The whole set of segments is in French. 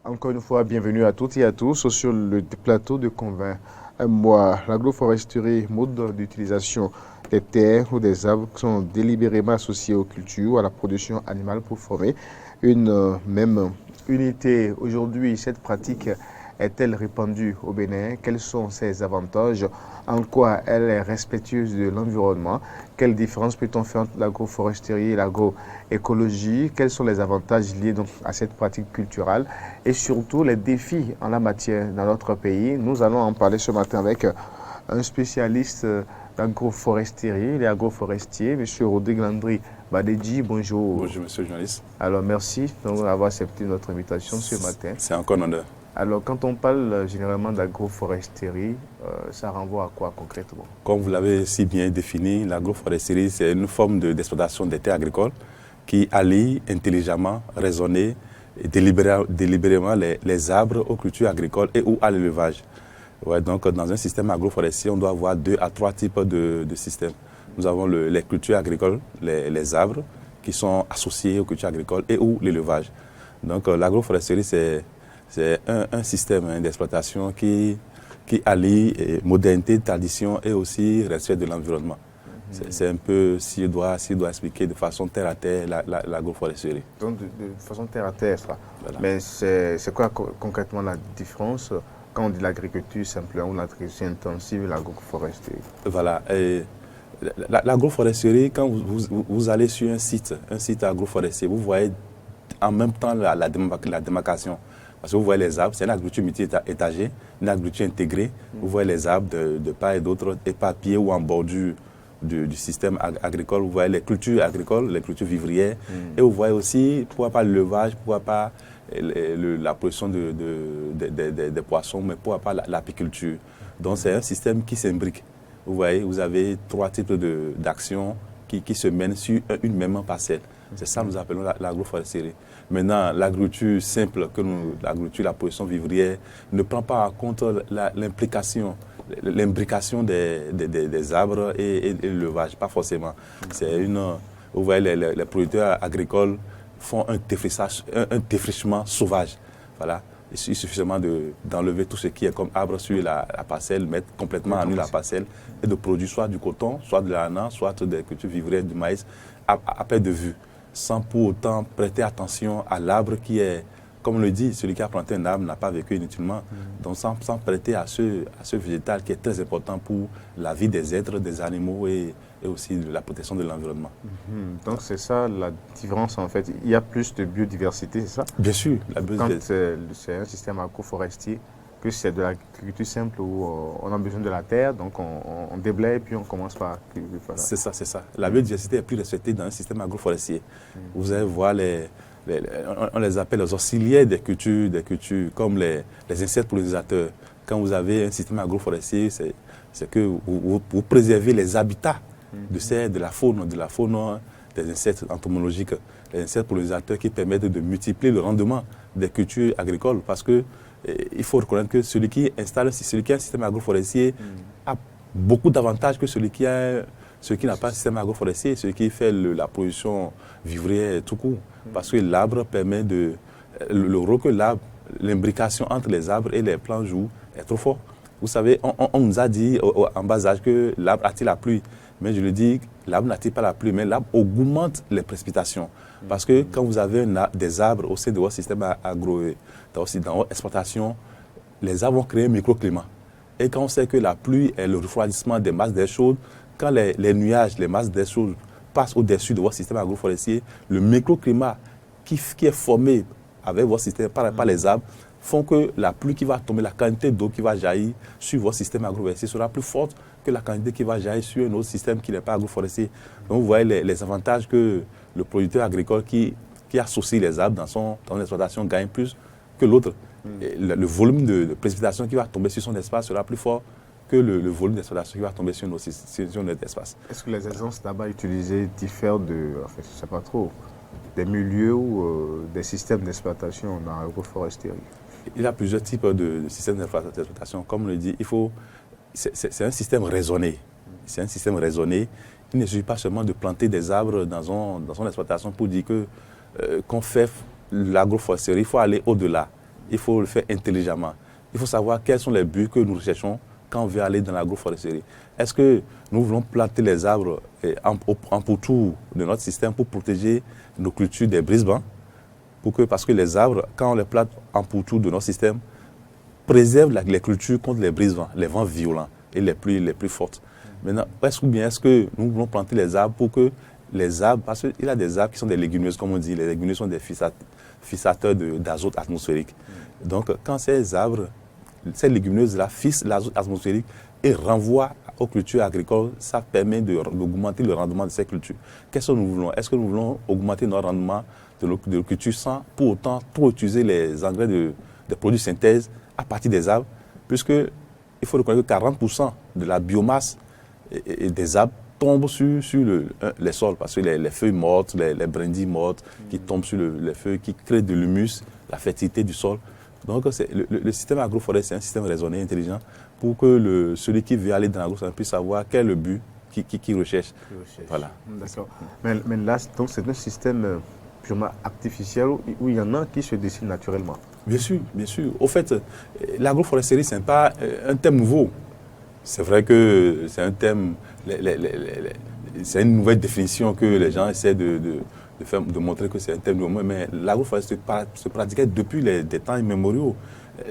Encore une fois, bienvenue à toutes et à tous sur le plateau de Convin. Moi, l'agroforesterie, mode d'utilisation des terres ou des arbres qui sont délibérément associés aux cultures ou à la production animale pour former une même unité. Aujourd'hui, cette pratique est-elle répandue au Bénin? Quels sont ses avantages? En quoi elle est respectueuse de l'environnement? Quelle différence peut-on faire entre l'agroforesterie et l'agroécologie? Quels sont les avantages liés donc à cette pratique culturelle? Et surtout les défis en la matière dans notre pays? Nous allons en parler ce matin avec un spécialiste d'agroforesterie, les agroforestiers, M. Rodrigue Landry Badedji. Bonjour. Bonjour, monsieur le journaliste. Alors, merci d'avoir accepté notre invitation ce matin. C'est encore un honneur. Alors, quand on parle généralement d'agroforesterie, ça renvoie à quoi concrètement? Comme vous l'avez si bien défini, l'agroforesterie, c'est une forme d'exploitation des terres agricoles qui allie intelligemment, raisonner et délibérément les arbres aux cultures agricoles et ou à l'élevage. Ouais, donc, dans un système agroforestier, on doit avoir 2 à 3 types de systèmes. Nous avons les cultures agricoles, les arbres, qui sont associés aux cultures agricoles et ou l'élevage. Donc, l'agroforesterie, c'est un système d'exploitation qui allie modernité, tradition et aussi respect de l'environnement. C'est un peu, si je dois expliquer de façon terre à terre l'agroforesterie. Donc, de façon terre à terre, ça. Voilà. Mais c'est quoi concrètement la différence quand on dit l'agriculture simplement ou l'agriculture intensive et l'agroforesterie? Voilà. L'agroforesterie, quand vous allez sur un site agroforestier, vous voyez en même temps la démarcation. Parce que vous voyez les arbres, c'est une agriculture multi-étagée, une agriculture intégrée. Vous voyez les arbres de part et d'autre, éparpillés ou en bordure du système agricole. Vous voyez les cultures agricoles, les cultures vivrières. Et vous voyez aussi, pourquoi pas l'élevage, pourquoi pas la production des poissons, mais pourquoi pas l'apiculture. Donc c'est un système qui s'imbrique. Vous voyez, vous avez 3 types d'actions qui se mènent sur une même parcelle. C'est ça que nous appelons l'agroforesterie. Maintenant, l'agriculture simple, la production vivrière, ne prend pas en compte l'imbrication des arbres et l'élevage, pas forcément. Vous voyez, les producteurs agricoles font un défrichement sauvage. Voilà. Il suffit suffisamment d'enlever tout ce qui est comme arbre sur la parcelle, mettre complètement à nu la parcelle et de produire soit du coton, soit de l'ananas, soit des cultures vivrières, du maïs, à perte de vue, sans pour autant prêter attention à l'arbre qui est, comme on le dit, celui qui a planté un arbre n'a pas vécu inutilement. Donc sans prêter à ce végétal qui est très important pour la vie des êtres, des animaux et aussi la protection de l'environnement. Donc c'est ça la différence en fait. Il y a plus de biodiversité, c'est ça? Bien sûr. Quand c'est un système agroforestier, que c'est de l'agriculture simple où on a besoin de la terre, donc on déblaye puis on commence par cultiver. Voilà. C'est ça. La biodiversité est plus respectée dans un système agroforestier. Vous allez voir on les appelle les auxiliaires des cultures comme les insectes pollinisateurs. Quand vous avez un système agroforestier, c'est que vous préservez les habitats de la faune, des insectes entomologiques, les insectes pollinisateurs qui permettent de multiplier le rendement des cultures agricoles. Parce que il faut reconnaître que celui qui a un système agroforestier a beaucoup d'avantages que celui qui n'a pas un système agroforestier, celui qui fait la production vivrière tout court. Parce que l'arbre permet le rôle que l'imbrication entre les arbres et les plants joue est trop fort. Vous savez, on nous a dit en bas âge que l'arbre attire la pluie. Mais je le dis, l'arbre n'attire pas la pluie, mais l'arbre augmente les précipitations. Parce que quand vous avez des arbres au sein de votre système dans votre exploitation, les arbres vont créer un microclimat. Et quand on sait que la pluie est le refroidissement des masses d'air chaudes, quand les nuages, les masses d'air chaudes passent au-dessus de votre système agroforestier, le microclimat qui est formé avec votre système par les arbres font que la pluie qui va tomber, la quantité d'eau qui va jaillir sur votre système agroforestier sera plus forte que la quantité qui va jaillir sur un autre système qui n'est pas agroforestier. Donc vous voyez les avantages que le producteur agricole qui associe les arbres dans son exploitation gagne plus que l'autre. Le volume de précipitation qui va tomber sur son espace sera plus fort que le volume d'exploitation qui va tomber sur notre espace. Est-ce que les essences tabac utilisées diffèrent je ne sais pas trop, des milieux ou des systèmes d'exploitation dans l'agroforesterie? Il y a plusieurs types de systèmes d'exploitation. Comme on le dit, c'est un système raisonné. C'est un système raisonné. Il ne suffit pas seulement de planter des arbres dans son exploitation pour dire qu'on fait l'agroforesterie. Il faut aller au-delà. il faut le faire intelligemment. Il faut savoir quels sont les buts que nous recherchons quand on veut aller dans l'agroforesterie. Est-ce que nous voulons planter les arbres en pourtour de notre système pour protéger nos cultures des brise-vents? Parce que les arbres, quand on les plante en pourtour de notre système, préservent les cultures contre les brise-vents, les vents violents et les pluies fortes. Maintenant, est-ce que nous voulons planter les arbres pour que les arbres, parce qu'il y a des arbres qui sont des légumineuses, comme on dit, les légumineuses sont des fixateurs d'azote atmosphérique. Donc, quand ces arbres, ces légumineuses-là fixent l'azote atmosphérique et renvoient aux cultures agricoles, ça permet d'augmenter le rendement de ces cultures. Qu'est-ce que nous voulons? Est-ce que nous voulons augmenter notre rendement de nos cultures sans pour autant trop utiliser les engrais des produits de synthèse à partir des arbres? Puisque il faut reconnaître que 40% de la biomasse et des arbres tombent sur les sols, parce que les feuilles mortes, les brindilles mortes qui tombent sur les feuilles, qui créent de l'humus, la fertilité du sol. Donc le système agroforestier, c'est un système raisonné, intelligent, pour que celui qui veut aller dans l'agroforesterie puisse savoir quel est le but qu'il recherche. Voilà. D'accord. Mais là, donc c'est un système purement artificiel où il y en a qui se dessinent naturellement. Bien sûr, bien sûr. Au fait, l'agroforesterie, ce n'est pas un thème nouveau. C'est vrai que c'est un thème, c'est une nouvelle définition que les gens essaient de montrer que c'est un thème nouveau. Mais l'agroforesterie se pratiquait depuis des temps immémoriaux.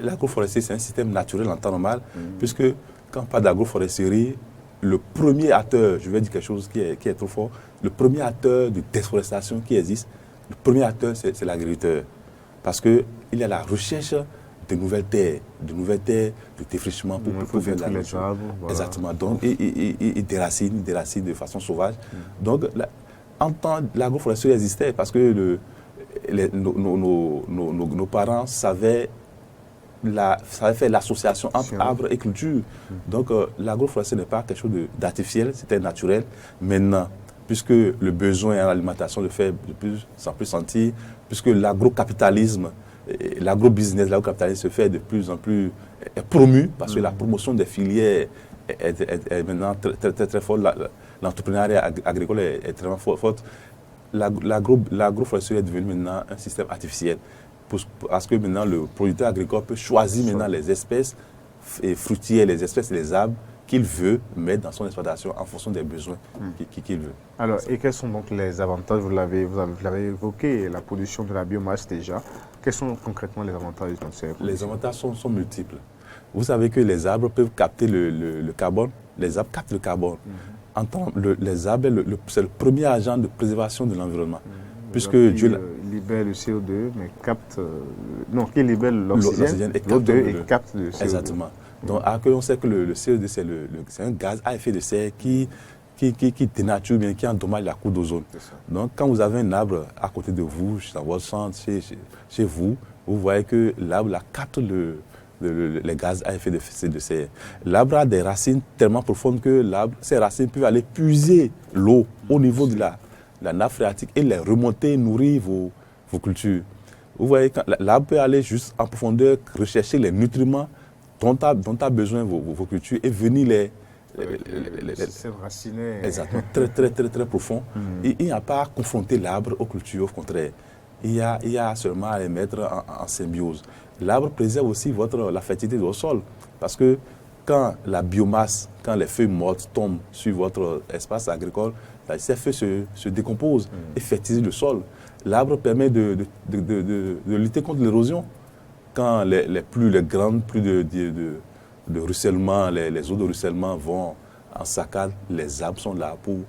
L'agroforesterie, c'est un système naturel en temps normal, puisque quand on parle d'agroforesterie, le premier acteur, je vais dire quelque chose qui est trop fort, le premier acteur de déforestation qui existe, le premier acteur, c'est l'agriculteur. Parce qu'il y a la recherche de nouvelles terres, de défrichement pour faire de la nature. Voilà. Exactement. Donc, et des racines de façon sauvage. Donc, en temps, l'agroforesterie existait parce que nos parents savaient faire l'association entre arbres et culture. Donc, l'agroforesterie n'est pas quelque chose d'artificiel, c'était naturel. Maintenant, puisque le besoin en alimentation le fait de plus en plus sentir, puisque l'agrocapitalisme, l'agrobusiness, l'agrocapitalisme se fait de plus en plus promu, parce que la promotion des filières est maintenant très forte. L'entrepreneuriat agricole est très forte. L'agroforesterie est devenu maintenant un système artificiel. Parce que maintenant, le producteur agricole peut choisir maintenant les espèces fruitières, les espèces et les arbres qu'il veut mettre dans son exploitation en fonction des besoins qu'il veut. Alors, et quels sont donc les avantages? Vous l'avez évoqué, la production de la biomasse déjà. Quels sont concrètement les avantages dans ces productions? Les avantages sont multiples. Vous savez que les arbres peuvent capter le carbone. Les arbres captent le carbone. Les arbres, c'est le premier agent de préservation de l'environnement. Puisque Dieu libère le CO2, mais capte... qui libère l'oxygène et capte le CO2. Exactement. Donc, on sait que le CO2, c'est un gaz à effet de serre qui dénature bien, qui endommage la couche d'ozone. Donc, quand vous avez un arbre à côté de vous, dans votre champ, chez vous, vous voyez que l'arbre capte les gaz à effet de serre. L'arbre a des racines tellement profondes que ces racines peuvent aller puiser l'eau au niveau de la nappe phréatique et les remonter, nourrir vos cultures. Vous voyez, l'arbre peut aller juste en profondeur, rechercher les nutriments dont a besoin vos cultures et venir c'est raciné. Exactement, très profond. Et il n'y a pas à confronter l'arbre aux cultures, au contraire. Il y a seulement à les mettre en symbiose. L'arbre préserve aussi la fertilité de votre sol. Parce que quand la biomasse, quand les feuilles mortes tombent sur votre espace agricole, ces feuilles se décomposent et fertilisent le sol. L'arbre permet de lutter contre l'érosion. Quand les grandes pluies de ruissellement, les eaux de ruissellement vont en saccade, les arbres sont là pour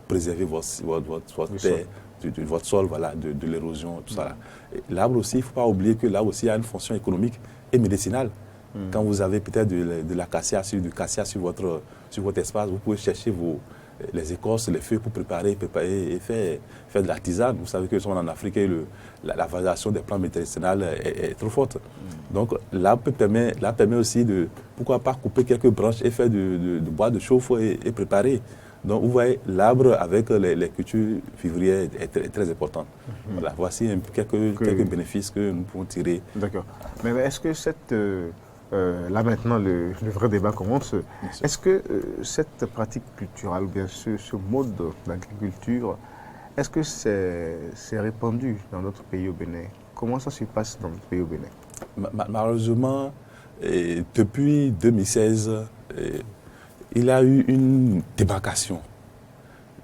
préserver votre terre, votre sol, voilà, de l'érosion, tout ça. L'arbre aussi, il ne faut pas oublier que l'arbre aussi a une fonction économique et médicinale. Quand vous avez peut-être de l'acacia du cassia sur votre espace, vous pouvez chercher les écorces, les feuilles pour préparer et faire de la tisane. Vous savez que nous sommes en Afrique et la valorisation des plantes médicinales est trop forte. Donc l'arbre permet aussi pourquoi pas couper quelques branches et faire du bois de chauffe et préparer. Donc vous voyez, l'arbre avec les cultures vivrières est très important. Voilà, voici quelques bénéfices que nous pouvons tirer. D'accord. Mais est-ce que là maintenant, le vrai débat commence. Est-ce que cette pratique culturelle, bien sûr, ce mode d'agriculture, est-ce que c'est répandu dans notre pays au Bénin? Comment ça se passe dans notre pays au Bénin? Malheureusement, depuis 2016, il y a eu une débarcation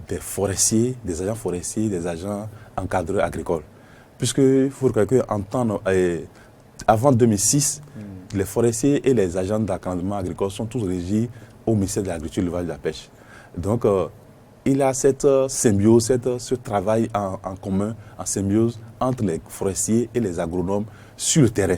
des forestiers, des agents forestiers, des agents encadreurs agricoles. Puisqu'il faut reconnaître qu'avant 2006, les forestiers et les agents d'encadrement agricole sont tous régis au ministère de l'Agriculture, de l'Élevage et de la Pêche. Donc, il y a cette symbiose, ce travail en commun, en symbiose entre les forestiers et les agronomes sur le terrain.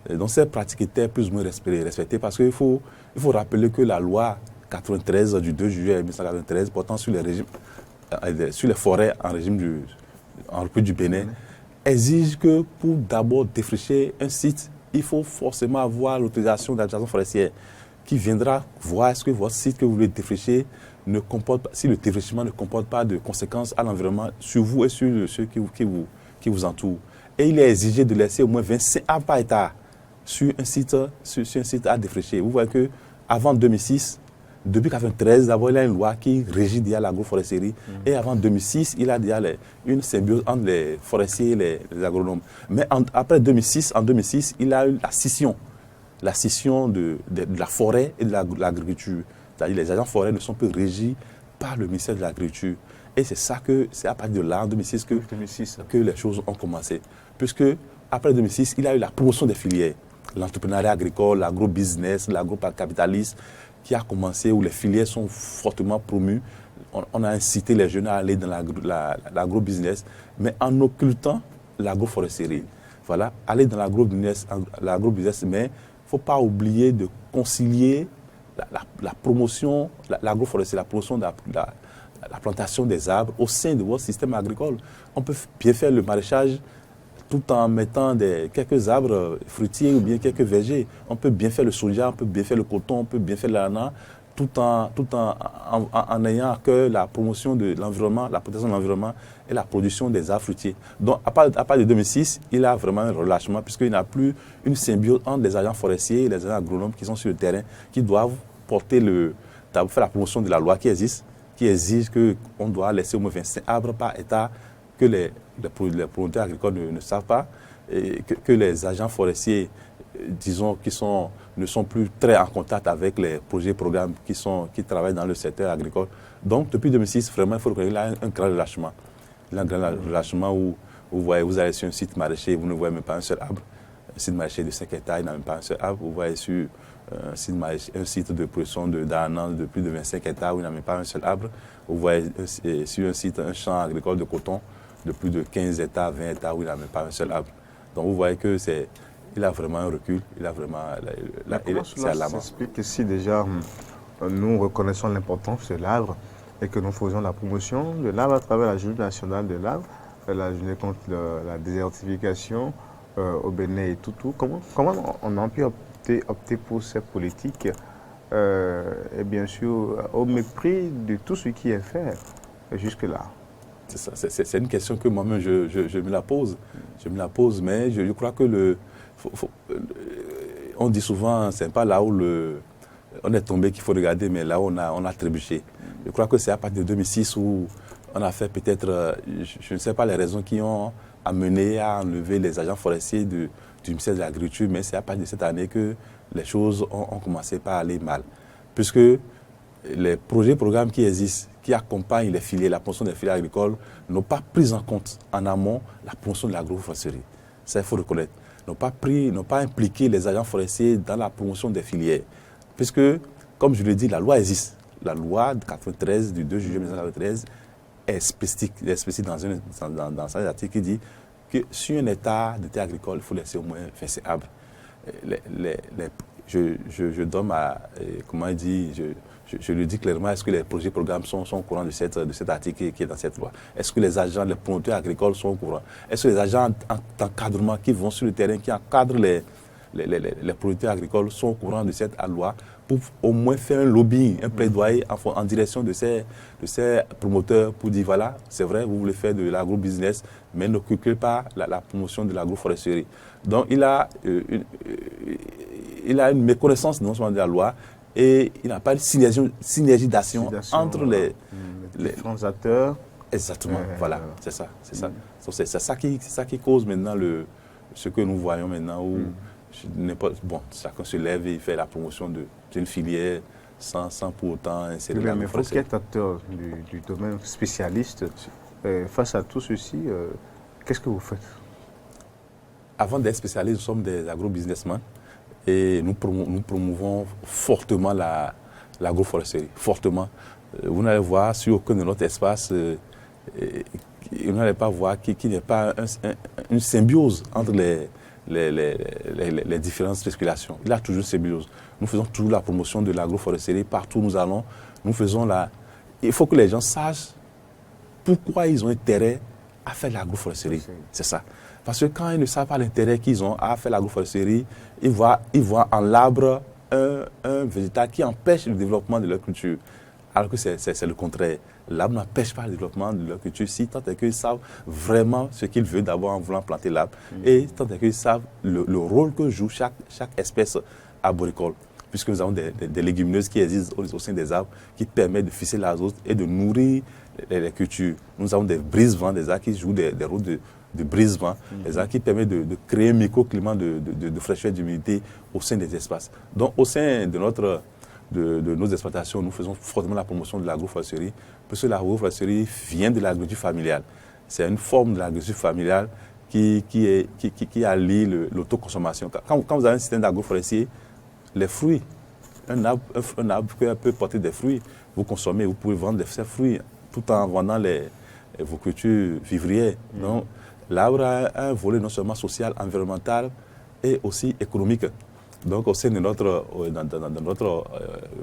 Et donc, cette pratique était plus ou moins respectée parce qu'il faut rappeler que la loi 93 du 2 juillet 1993 portant sur les forêts en République du Bénin exige que pour d'abord défricher un site, il faut forcément avoir l'autorisation d'administration forestière qui viendra voir est-ce que votre site que vous voulez défricher si le défrichement ne comporte pas de conséquences à l'environnement sur vous et sur ceux qui vous entourent. Et il est exigé de laisser au moins 25 arbres par hectare sur un site à défricher. Vous voyez qu'avant 2006, depuis 1993, d'abord, il y a une loi qui régit déjà l'agroforesterie. Et avant 2006, il y a déjà une symbiose entre les forestiers et les agronomes. Mais après 2006, en 2006, il y a eu la scission de la forêt et de l'agriculture. C'est-à-dire les agents forêts ne sont plus régis par le ministère de l'Agriculture. Et c'est à partir de là, en 2006, que les choses ont commencé. Puisque après 2006, il y a eu la promotion des filières. L'entrepreneuriat agricole, l'agro-business, l'agro-capitalisme qui a commencé, où les filières sont fortement promues. On a incité les jeunes à aller dans l'agro-business, mais en occultant l'agroforesterie. Voilà, aller dans l'agro-business, mais il ne faut pas oublier de concilier la promotion, l'agroforesterie, la promotion de la plantation des arbres au sein de votre système agricole. On peut bien faire le maraîchage tout en mettant quelques arbres fruitiers ou bien quelques vergers. On peut bien faire le soja, on peut bien faire le coton, on peut bien faire l'ananas, tout en ayant à cœur la promotion de l'environnement, la protection de l'environnement et la production des arbres fruitiers. Donc, à partir de 2006, il y a vraiment un relâchement puisqu'il n'y a plus une symbiose entre les agents forestiers et les agents agronomes qui sont sur le terrain, qui doivent faire la promotion de la loi qui existe, qui exige qu'on doit laisser au moins 25 arbres par hectare, que les producteurs agricoles ne savent pas, et que les agents forestiers, disons, ne sont plus très en contact avec les projets et programmes qui travaillent dans le secteur agricole. Donc, depuis 2006, vraiment, il faut reconnaître qu'il y a un grand relâchement. Il y a un grand relâchement où vous allez sur un site maraîcher, vous ne voyez même pas un seul arbre. Un site maraîcher de 5 hectares, il n'a même pas un seul arbre. Vous voyez sur un site de production d'ananas de plus de 25 hectares où il n'a même pas un seul arbre. Vous voyez sur un site, un champ agricole de coton de plus de 15 hectares, 20 hectares où il n'a même pas un seul arbre. Donc vous voyez qu'il a vraiment un recul, il a vraiment... c'est alarmant. Ça explique que si déjà nous reconnaissons l'importance de l'arbre et que nous faisons la promotion de l'arbre à travers la Journée nationale de l'arbre, la journée contre la désertification au Bénin et tout, comment on a pu opter pour cette politique et bien sûr au mépris de tout ce qui est fait jusque-là? C'est une question que moi-même je me la pose. Je me la pose, mais je crois que on dit souvent, c'est pas là où on est tombé qu'il faut regarder, mais là où on a trébuché. Je crois que c'est à partir de 2006 où on a fait peut-être, je ne sais pas les raisons qui ont amené à enlever les agents forestiers du ministère de l'Agriculture, mais c'est à partir de cette année que les choses ont commencé par aller mal. Puisque les projets et programmes qui existent, qui accompagnent les filières, la promotion des filières agricoles, n'ont pas pris en compte en amont la promotion de l'agroforesterie. Ça, il faut reconnaître. N'ont pas impliqué les agents forestiers dans la promotion des filières. Puisque, comme je l'ai dit, la loi existe. La loi de 93, du 2 juillet 1993, est spécifique dans un article qui dit que sur un hectare de terre agricole, il faut laisser au moins 25 arbres. Je donne comment il dit, je lui dis clairement, est-ce que les projets et programmes sont au courant de cet article qui est dans cette loi? Est-ce que les agents, les promoteurs agricoles sont au courant? Est-ce que les agents d'encadrement qui vont sur le terrain, qui encadrent les producteurs agricoles sont au courant de cette loi pour au moins faire un lobbying, un plaidoyer en direction de ces promoteurs pour dire voilà, c'est vrai, vous voulez faire de l'agro-business, mais n'occupez pas la promotion de l'agroforesterie. Donc il a une méconnaissance non seulement de la loi, et il n'y a pas de synergie d'action entre les différents acteurs. Exactement, voilà, c'est ça. C'est ça qui cause maintenant ce que nous voyons maintenant, où Bon, chacun se lève et il fait la promotion d'une filière sans pour autant insérer l'agroforesterie. Mais pour acteur du domaine spécialiste, face à tout ceci, qu'est-ce que vous faites? Avant d'être spécialistes, nous sommes des agro-businessmen et nous promouvons fortement l'agroforesterie, fortement. Vous n'allez voir sur aucun de notre espace, vous n'allez pas voir qu'il n'y ait pas une symbiose entre les différentes spéculations. Il y a toujours une symbiose. Nous faisons toujours la promotion de l'agroforesterie partout où nous allons. Nous faisons Il faut que les gens sachent pourquoi ils ont intérêt à faire l'agroforesterie. C'est ça. Parce que quand ils ne savent pas l'intérêt qu'ils ont à faire l'agroforesterie, ils voient en l'arbre un végétal qui empêche le développement de leur culture. Alors que c'est le contraire. L'arbre n'empêche pas le développement de leur culture si tant est qu'ils savent vraiment ce qu'ils veulent d'abord en voulant planter l'arbre et tant est qu'ils savent le rôle que joue chaque espèce arboricole. Puisque nous avons des légumineuses qui existent au sein des arbres qui permettent de fixer l'azote et de nourrir les cultures. Nous avons des brise-vents, des arbres qui jouent des rôles de brise-vent, des arbres qui permettent de créer un microclimat de fraîcheur et d'humidité au sein des espaces. Donc au sein de nos exploitations, nous faisons fortement la promotion de l'agroforesterie, parce que l'agroforesterie vient de l'agriculture familiale. C'est une forme de l'agriculture familiale qui allie l'autoconsommation. Quand vous avez un système d'agroforestier, les fruits, un arbre peut porter des fruits, vous consommez, vous pouvez vendre ces fruits tout en vendant vos cultures vivrières. Donc, l'arbre a un volet non seulement social, environnemental et aussi économique. Donc, au sein de notre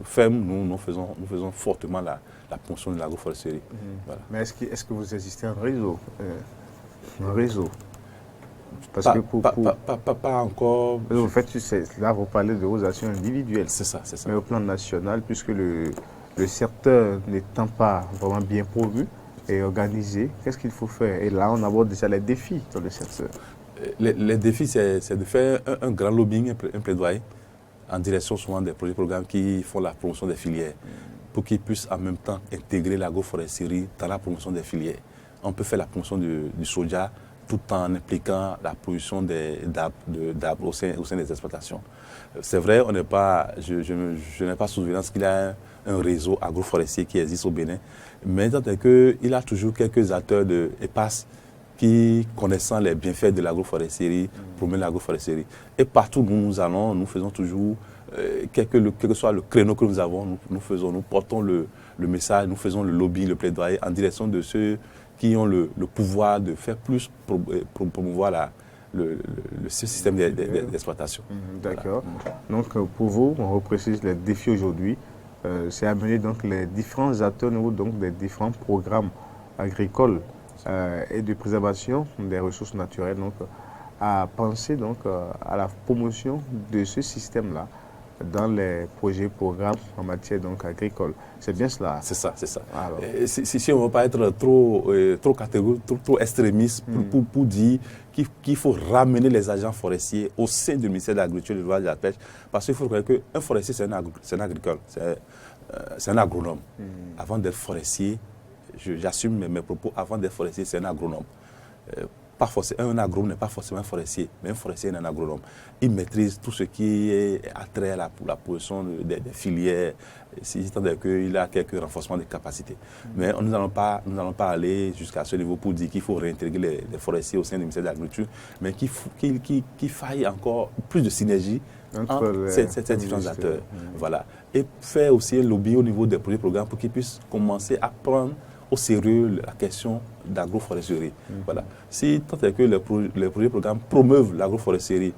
ferme, nous faisons fortement la promotion de l'agroforesterie. Voilà. Mais est-ce que vous existez en réseau? Un réseau? Parce pas encore. En fait, là, vous parlez de vos actions individuelles. C'est ça. Mais au plan national, puisque le secteur n'étant pas vraiment bien pourvu et organisé, qu'est-ce qu'il faut faire? Et là, on aborde déjà les défis dans le secteur. Les défis, c'est de faire un grand lobbying, un plaidoyer, en direction souvent des projets programmes qui font la promotion des filières, pour qu'ils puissent en même temps intégrer l'agroforesterie dans la promotion des filières. On peut faire la promotion du soja tout en impliquant la production d'arbres au sein des exploitations. C'est vrai, je n'ai pas souvenance qu'il y a un réseau agroforestier qui existe au Bénin, mais tant qu'il y a toujours quelques acteurs de EPAS qui, connaissant les bienfaits de l'agroforesterie, promeuvent l'agroforesterie. Et partout où nous allons, nous faisons toujours, quel que soit le créneau que nous avons, nous portons le message, nous faisons le lobby, le plaidoyer en direction de ceux qui ont le pouvoir de faire plus pour promouvoir ce système d'exploitation. D'accord. Voilà. Donc pour vous, on reprécise les défis aujourd'hui, c'est amener donc les différents acteurs au niveau donc des différents programmes agricoles et de préservation des ressources naturelles, donc à penser donc à la promotion de ce système-là dans les projets, programmes en matière donc agricole. C'est bien cela? C'est ça. Si on ne veut pas être trop catégorique, trop extrémiste pour dire qu'il faut ramener les agents forestiers au sein du ministère de l'Agriculture, de l'Élevage et de la Pêche, parce qu'il faut reconnaître qu'un forestier, c'est un agricole, c'est un agronome. Avant d'être forestier, j'assume mes propos, avant d'être forestier, c'est un agronome. Un agronome n'est pas forcément un forestier, mais un forestier est un agronome. Il maîtrise tout ce qui est attrait à la production des filières, tant qu'il a quelques renforcements de capacités. Mais nous n'allons pas aller jusqu'à ce niveau pour dire qu'il faut réintégrer les forestiers au sein du ministère de l'Agriculture, mais qu'il faille encore plus de synergie entre ces différents acteurs. Voilà. Et faire aussi un lobby au niveau des projets programmes pour qu'ils puissent commencer à prendre au sérieux la question d'agroforesterie. Voilà. Si tant est que les projets programmes promeuvent l'agroforesterie,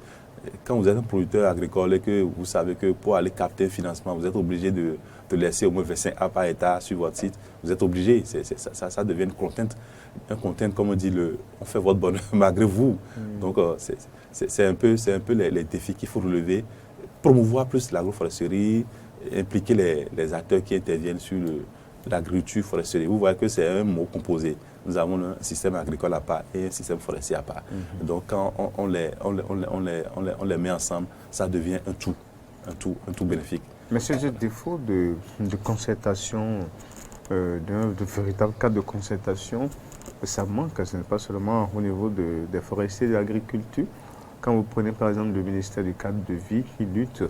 quand vous êtes un producteur agricole et que vous savez que pour aller capter un financement, vous êtes obligé de laisser au moins 25 A par hectare sur votre site, vous êtes obligé, ça devient une contrainte. Un contrainte, comme on dit, on fait votre bonheur malgré vous. Donc c'est un peu les défis qu'il faut relever, promouvoir plus l'agroforesterie, impliquer les acteurs qui interviennent sur l'agriculture forestière. Vous voyez que c'est un mot composé. Nous avons un système agricole à part et un système forestier à part. Donc quand on les met ensemble, ça devient un tout bénéfique. Mais ce défaut de concertation, de véritable cadre de concertation, ça manque. Ce n'est pas seulement au niveau des forestiers de l'agriculture, quand vous prenez par exemple le ministère du cadre de vie qui lutte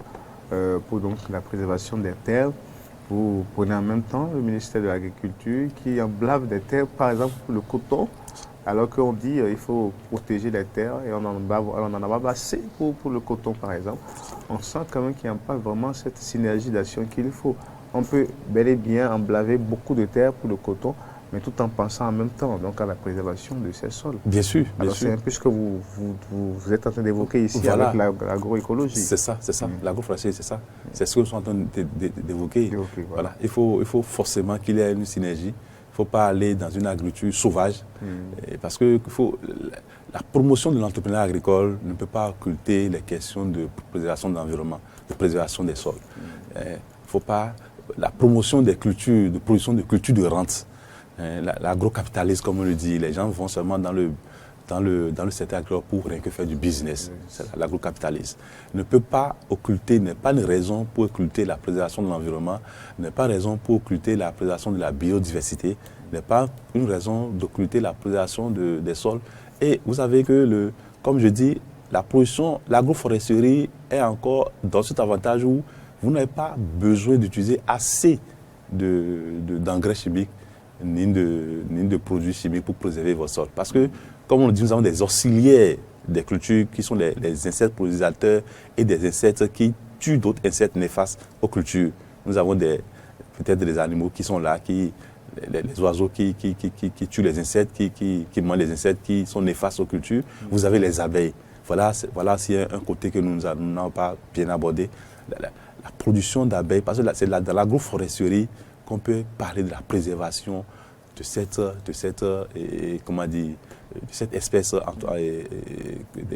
pour donc la préservation des terres, vous prenez en même temps le ministère de l'Agriculture qui emblave des terres, par exemple pour le coton, alors qu'on dit il faut protéger les terres et on en a assez pour le coton par exemple. On sent quand même qu'il n'y a pas vraiment cette synergie d'action qu'il faut. On peut bel et bien emblaver beaucoup de terres pour le coton, mais tout en pensant en même temps donc à la préservation de ces sols. Bien sûr, bien Alors sûr. c'est un peu ce que vous êtes en train d'évoquer ici avec l'agroécologie. C'est ça. L'agroforesterie, c'est ça. C'est ce que nous sommes en train d'évoquer. Voilà. Il faut forcément qu'il y ait une synergie. Il ne faut pas aller dans une agriculture sauvage, parce que la promotion de l'entrepreneuriat agricole ne peut pas occulter les questions de préservation de l'environnement, de préservation des sols. Faut pas, la promotion des cultures, de production de cultures de rente, l'agrocapitalisme comme on le dit, les gens vont seulement dans le secteur agricole pour rien que faire du business. L'agrocapitalisme ne peut pas occulter, n'est pas une raison pour occulter la préservation de l'environnement, n'est pas une raison pour occulter la préservation de la biodiversité, n'est pas une raison d'occulter la préservation des sols. Et vous savez que, comme je dis, la production, l'agroforesterie est encore dans cet avantage où vous n'avez pas besoin d'utiliser assez d'engrais chimiques ni de produits chimiques pour préserver votre sol. Parce que, comme on le dit, nous avons des auxiliaires des cultures qui sont les insectes pollinisateurs et des insectes qui tuent d'autres insectes néfastes aux cultures. Nous avons peut-être des animaux qui sont là, les oiseaux qui tuent les insectes, qui mangent les insectes qui sont néfastes aux cultures. Vous avez les abeilles. Voilà c'est un côté que nous n'avons pas bien abordé. La production d'abeilles, parce que c'est dans l'agroforesterie qu'on peut parler de la préservation de cette espèce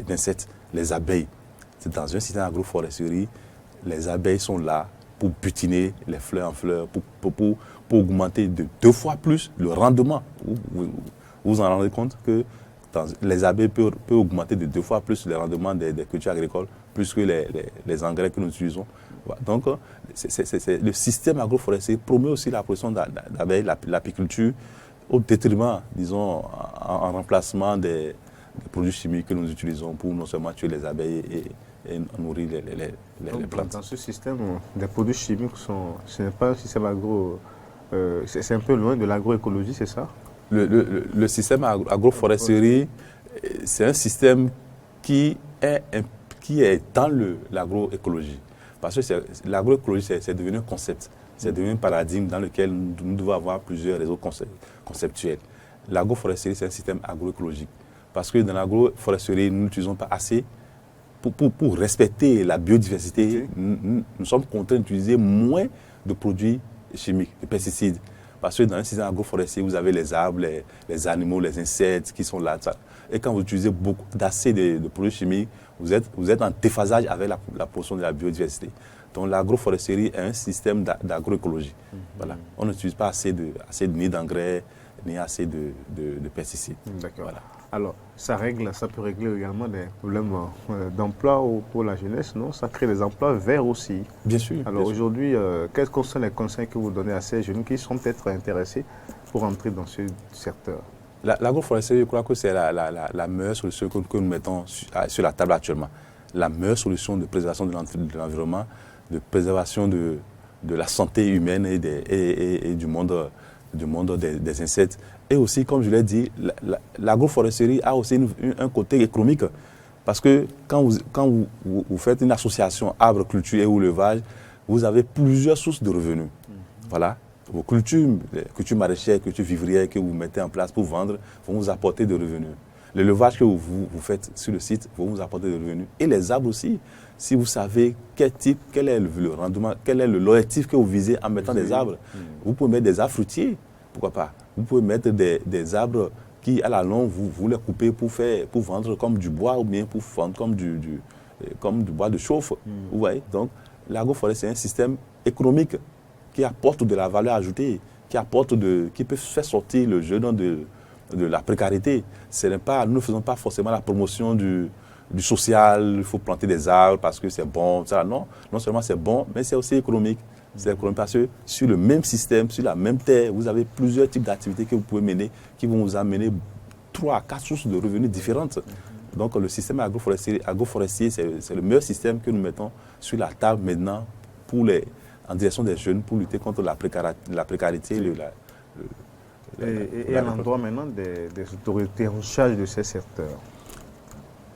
d'insectes, les abeilles. C'est dans un système agroforesterie, les abeilles sont là pour butiner les fleurs en fleurs, pour augmenter de 2 fois plus le rendement. Vous vous en rendez compte que les abeilles peuvent augmenter de 2 fois plus le rendement des cultures agricoles, plus que les engrais que nous utilisons. Donc, le système agroforestier promeut aussi la production d'abeilles, l'apiculture, au détriment, disons, en remplacement des produits chimiques que nous utilisons pour non seulement tuer les abeilles et nourrir les plantes. Dans ce système, des produits chimiques, ce n'est pas un système c'est un peu loin de l'agroécologie, c'est ça? Le système agroforesterie, c'est un système qui est dans l'agroécologie. Parce que l'agroécologie, c'est devenu un concept, c'est devenu un paradigme dans lequel nous devons avoir plusieurs réseaux conceptuels. L'agroforesterie, c'est un système agroécologique. Parce que dans l'agroforesterie, nous n'utilisons pas assez. Pour respecter la biodiversité, nous sommes contraints d'utiliser moins de produits chimiques, de pesticides. Parce que dans un système agroforestier, vous avez les arbres, les animaux, les insectes qui sont là. Et quand vous utilisez assez de produits chimiques, vous êtes en déphasage avec la production de la biodiversité. Donc l'agroforesterie est un système d'agroécologie. Voilà. On n'utilise pas assez ni d'engrais, ni assez de pesticides. D'accord. Voilà. Alors, ça peut régler également des problèmes d'emploi pour la jeunesse, non? Ça crée des emplois verts aussi. Bien sûr. Alors aujourd'hui, quels sont les conseils que vous donnez à ces jeunes qui sont peut-être intéressés pour entrer dans ce secteur? L'agroforesterie, je crois que c'est la meilleure solution que nous mettons sur la table actuellement. La meilleure solution de préservation de l'environnement, de préservation de la santé humaine et du monde des insectes. Et aussi, comme je l'ai dit, l'agroforesterie a aussi un côté économique. Parce que quand vous faites une association arbre, culture et ou élevage, vous avez plusieurs sources de revenus. Voilà. Vos cultures maraîchères, cultures vivrières que vous mettez en place pour vendre vont vous apporter des revenus. L'élevage que vous faites sur le site va vous apporter des revenus. Et les arbres aussi. Si vous savez quel est le rendement, quel est l'objectif que vous visez en mettant des arbres, vous pouvez mettre des arbres fruitiers, pourquoi pas. Vous pouvez mettre des arbres qui, à la longue, vous les coupez pour vendre comme du bois ou bien pour vendre comme du bois de chauffe. Vous voyez. Donc, l'agroforesterie, c'est un système économique qui apporte de la valeur ajoutée, qui peut faire sortir le jeune de la précarité. Nous ne faisons pas forcément la promotion du social, il faut planter des arbres parce que c'est bon. Ça, non seulement c'est bon, mais c'est aussi économique. C'est économique parce que sur le même système, sur la même terre, vous avez plusieurs types d'activités que vous pouvez mener qui vont vous amener 3 à 4 sources de revenus différentes. Donc le système agroforestier c'est le meilleur système que nous mettons sur la table maintenant en direction des jeunes pour lutter contre la précarité. Et à l'endroit maintenant des autorités en charge de ces secteurs?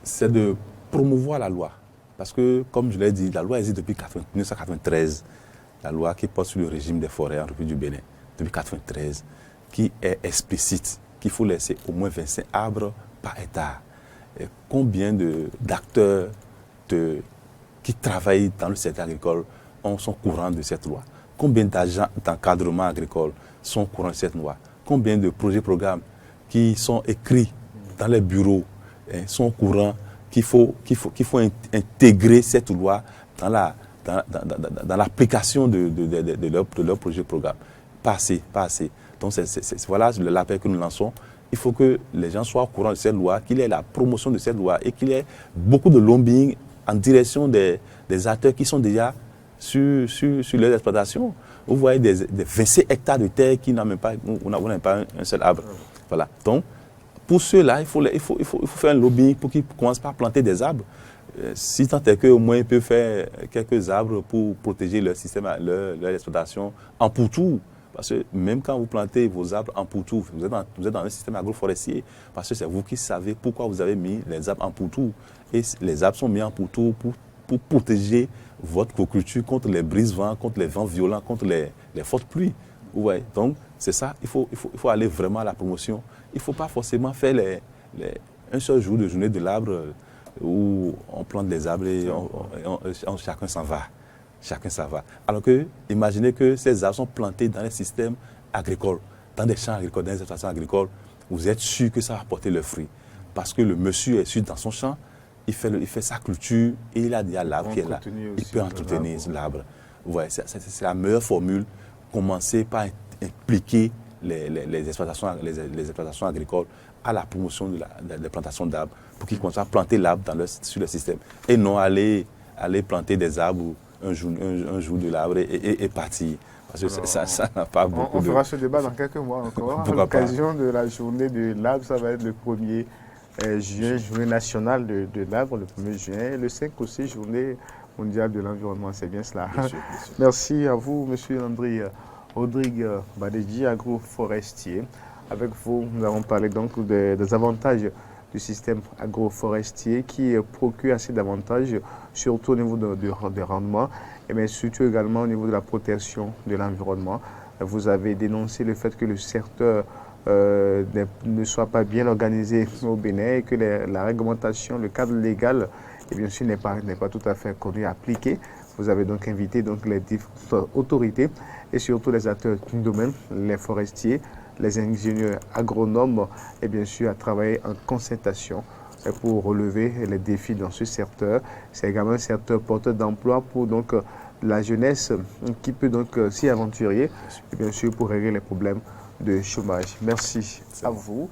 C'est de promouvoir la loi. Parce que, comme je l'ai dit, la loi existe depuis 1993. La loi qui porte sur le régime des forêts en République du Bénin, depuis 1993, qui est explicite, qu'il faut laisser au moins 25 arbres par hectare. Et combien d'acteurs qui travaillent dans le secteur agricole sont courants de cette loi? Combien d'agents d'encadrement agricole sont courants de cette loi? Combien de projets-programmes qui sont écrits dans les bureaux sont courants qu'il faut intégrer cette loi dans l'application de leur projet-programme? Pas assez, pas assez. Donc voilà l'appel que nous lançons. Il faut que les gens soient au courant de cette loi, qu'il y ait la promotion de cette loi et qu'il y ait beaucoup de lobbying en direction des acteurs qui sont déjà sur leurs exploitations. Vous voyez des 25 hectares de terre qui n'ont même pas, un seul arbre. Voilà. Donc, pour ceux-là, il faut faire un lobbying pour qu'ils commencent par planter des arbres. Si tant est qu'au moins ils peuvent faire quelques arbres pour protéger leur système, leur exploitation en pourtour. Parce que même quand vous plantez vos arbres en pourtour, vous êtes dans un système agroforestier. Parce que c'est vous qui savez pourquoi vous avez mis les arbres en pourtour. Et les arbres sont mis en pourtour pour protéger votre agriculture contre les brises-vents, contre les vents violents, contre les fortes pluies. Ouais. Donc, c'est ça, il faut aller vraiment à la promotion. Il ne faut pas forcément faire un seul jour de journée de l'arbre où on plante des arbres et chacun s'en va. Chacun s'en va. Alors que, imaginez que ces arbres sont plantés dans les systèmes agricoles, dans des champs agricoles, dans des exploitations agricoles. Vous êtes sûr que ça va porter le fruit. Parce que le monsieur est sûr dans son champ, il fait sa culture et il a déjà l'arbre qui est là. Il peut entretenir l'arbre. Ouais, c'est la meilleure formule. Commencer par impliquer les exploitations agricoles à la promotion de la plantation d'arbres pour qu'ils commencent à planter l'arbre sur le système. Et non aller planter des arbres un jour de l'arbre et partir. Parce que ça n'a pas beaucoup on fera ce débat dans quelques mois encore. À l'occasion de la journée de l'arbre, ça va être le 1er juin, journée nationale de l'arbre, le 1er juin. Et le 5 aussi, journée mondiale de l'environnement. C'est bien cela. Bien sûr. Merci à vous, M. Landry Rodrigue Badedji, agroforestier. Avec vous, nous avons parlé donc des avantages du système agroforestier qui procure assez d'avantages, surtout au niveau des rendements, et bien surtout également au niveau de la protection de l'environnement. Vous avez dénoncé le fait que le secteur ne soit pas bien organisé au Bénin et que la réglementation, le cadre légal, et bien sûr, n'est pas tout à fait connu à appliquer. Vous avez donc invité les différentes autorités et surtout les acteurs du domaine, les forestiers, les ingénieurs agronomes et bien sûr à travailler en concertation pour relever les défis dans ce secteur. C'est également un secteur porteur d'emploi pour donc la jeunesse qui peut donc s'y aventurer et bien sûr pour régler les problèmes de chômage. Merci à vous.